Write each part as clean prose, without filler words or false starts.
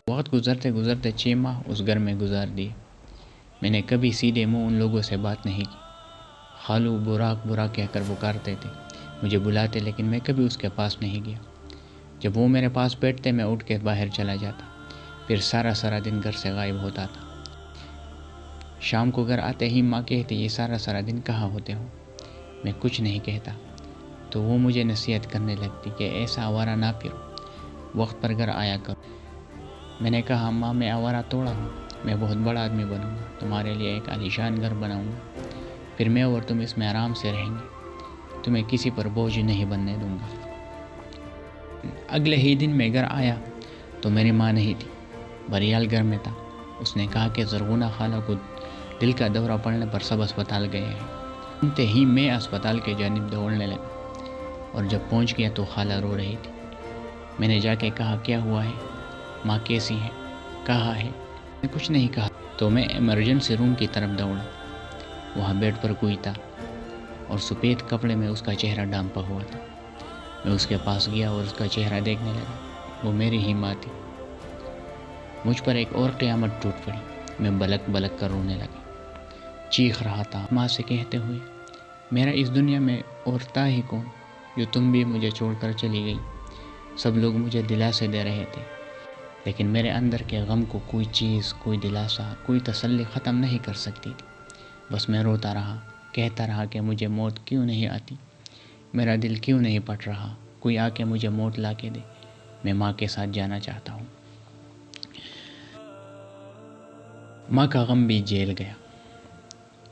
وقت گزرتے گزرتے 6 ماہ اس گھر میں گزار دیے۔ میں نے کبھی سیدھے منہ ان لوگوں سے بات نہیں کی۔ خالو براق براق کہہ کر پکارتے تھے، مجھے بلاتے، لیکن میں کبھی اس کے پاس نہیں گیا۔ جب وہ میرے پاس بیٹھتے میں اٹھ کے باہر چلا جاتا، پھر سارا دن گھر سے غائب ہوتا تھا۔ شام کو گھر آتے ہی ماں کہتی، یہ سارا دن کہاں ہوتے ہو؟ میں کچھ نہیں کہتا تو وہ مجھے نصیحت کرنے لگتی کہ ایسا آوارہ نہ پھرو، وقت پر گھر آیا کرو۔ میں نے کہا، ماں میں آوارہ توڑا ہوں، میں بہت بڑا آدمی بنوں گا، تمہارے لیے ایک عالیشان گھر بناؤں گا، پھر میں اور تم اس میں آرام سے رہیں گے، تمہیں کسی پر بوجھ نہیں بننے دوں گا۔ اگلے ہی دن میں گھر آیا تو میری ماں نہیں تھی، بریال گھر میں تھا۔ اس نے کہا کہ زرغونہ خالہ کو دل کا دورہ پڑنے پر سب اسپتال گئے ہیں۔ سنتے ہی میں اسپتال کے جانب دوڑنے لگا، اور جب پہنچ گیا تو خالہ رو رہی تھی۔ میں نے جا کے کہا، کیا ہوا ہے؟ ماں کیسی ہے؟ کہا ہے؟ میں کچھ نہیں کہا تو میں ایمرجنسی روم کی طرف دوڑا۔ وہاں بیڈ پر کوئی تھا اور سفید کپڑے میں اس کا چہرہ ڈھانپا ہوا تھا۔ میں اس کے پاس گیا اور اس کا چہرہ دیکھنے لگا، وہ میری ہی ماں تھی۔ مجھ پر ایک اور قیامت ٹوٹ پڑی، میں بلک بلک کر رونے لگا، چیخ رہا تھا ماں سے کہتے ہوئے، میرا اس دنیا میں اور تھا ہی کون جو تم بھی مجھے چھوڑ کر چلی گئی۔ سب لوگ مجھے دلاسے دے رہے تھے، لیکن میرے اندر کے غم کو کوئی چیز، کوئی دلاسا، کوئی تسلی ختم نہیں کر سکتی تھی۔ بس میں روتا رہا، کہتا رہا کہ مجھے موت کیوں نہیں آتی، میرا دل کیوں نہیں پھٹ رہا، کوئی آ کے مجھے موت لا کے دے، میں ماں کے ساتھ جانا چاہتا ہوں۔ ماں کا غم بھی جیل گیا،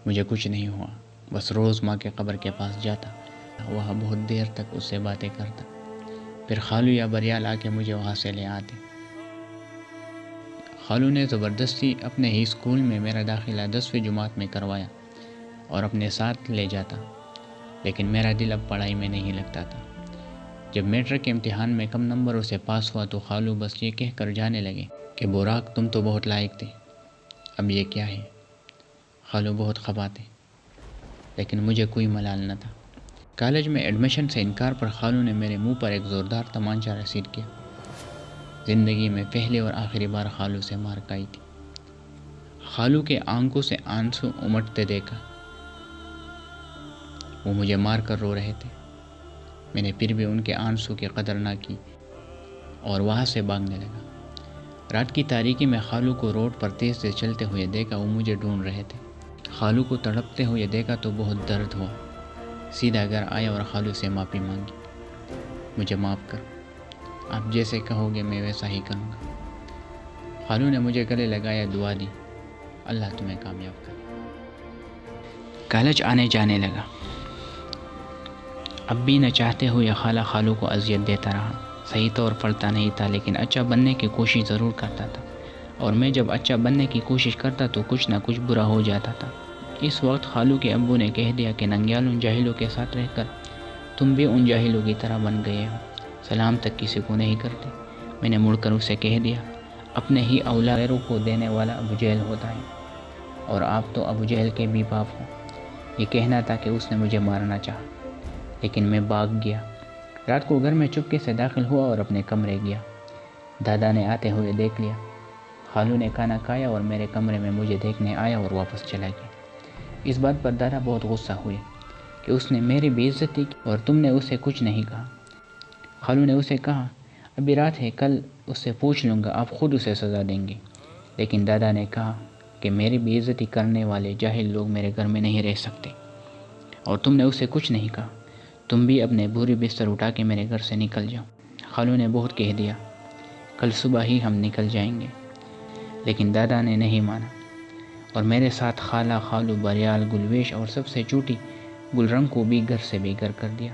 مجھے کچھ نہیں ہوا، بس روز ماں کے قبر کے پاس جاتا، وہاں بہت دیر تک اس سے باتیں کرتا، پھر خالو یا بریال آ کے مجھے وہاں سے لے آتے۔ خالو نے زبردستی اپنے ہی اسکول میں میرا داخلہ 10ویں جماعت میں کروایا اور اپنے ساتھ لے جاتا، لیکن میرا دل اب پڑھائی میں نہیں لگتا تھا۔ جب میٹرک کے امتحان میں کم نمبروں سے پاس ہوا تو خالو بس یہ کہہ کر جانے لگے کہ براق تم تو بہت لائق تھے، اب یہ کیا ہے؟ خالو بہت خفا تھے، لیکن مجھے کوئی ملال نہ تھا۔ کالج میں ایڈمیشن سے انکار پر خالو نے میرے منہ پر ایک زوردار تمانچہ رسید کیا۔ زندگی میں پہلی اور آخری بار خالو سے مار کھائی تھی۔ خالو کے آنکھوں سے آنسو امٹتے دیکھا، وہ مجھے مار کر رو رہے تھے۔ میں نے پھر بھی ان کے آنسو کی قدر نہ کی اور وہاں سے بھاگنے لگا۔ رات کی تاریکی میں خالو کو روڈ پر تیز سے چلتے ہوئے دیکھا، وہ مجھے ڈھونڈ رہے تھے۔ خالو کو تڑپتے ہوئے دیکھا تو بہت درد ہوا، سیدھا گھر آیا اور خالو سے معافی مانگی، مجھے معاف کر، آپ جیسے کہو گے میں ویسا ہی کروں گا۔ خالو نے مجھے گلے لگایا، دعا دی، اللہ تمہیں کامیاب کرے۔ کالج آنے جانے لگا، اب بھی نہ چاہتے ہوئے خالو کو اذیت دیتا رہا۔ صحیح طور پڑھتا نہیں تھا، لیکن اچھا بننے کی کوشش ضرور کرتا تھا، اور میں جب اچھا بننے کی کوشش کرتا تو کچھ نہ کچھ برا ہو جاتا تھا۔ اس وقت خالو کے ابو نے کہہ دیا کہ ننگیال ان جاہلوں کے ساتھ رہ کر تم بھی ان جاہلوں کی طرح بن گئے ہو، سلام تک کسی کو نہیں کرتے۔ میں نے مڑ کر اسے کہہ دیا، اپنے ہی اولاد غیروں کو دینے والا ابو جہل ہوتا ہے، اور آپ تو ابو جہل کے بھی باپ ہو۔ یہ کہنا تھا کہ اس نے مجھے مارنا چاہا، لیکن میں بھاگ گیا۔ رات کو گھر میں چپکے سے داخل ہوا اور اپنے کمرے گیا۔ دادا نے آتے ہوئے دیکھ لیا۔ خالو نے کھانا کھایا اور میرے کمرے میں مجھے دیکھنے آیا اور واپس چلا گیا۔ اس بات پر دادا بہت غصہ ہوئے کہ اس نے میری بے عزتی کی اور تم نے اسے کچھ نہیں کہا۔ خالو نے اسے کہا، ابھی رات ہے، کل اس سے پوچھ لوں گا، آپ خود اسے سزا دیں گے۔ لیکن دادا نے کہا کہ میری بے عزتی کرنے والے جاہل لوگ میرے گھر میں نہیں رہ سکتے، اور تم نے اسے کچھ نہیں کہا، تم بھی اپنے بوری بستر اٹھا کے میرے گھر سے نکل جاؤ۔ خالو نے بہت کہہ دیا، کل صبح ہی ہم نکل جائیں گے، لیکن دادا نے نہیں مانا، اور میرے ساتھ خالہ، خالو، بریال، گلویش اور سب سے چھوٹی گلرنگ کو بھی گھر سے بے گھر کر دیا۔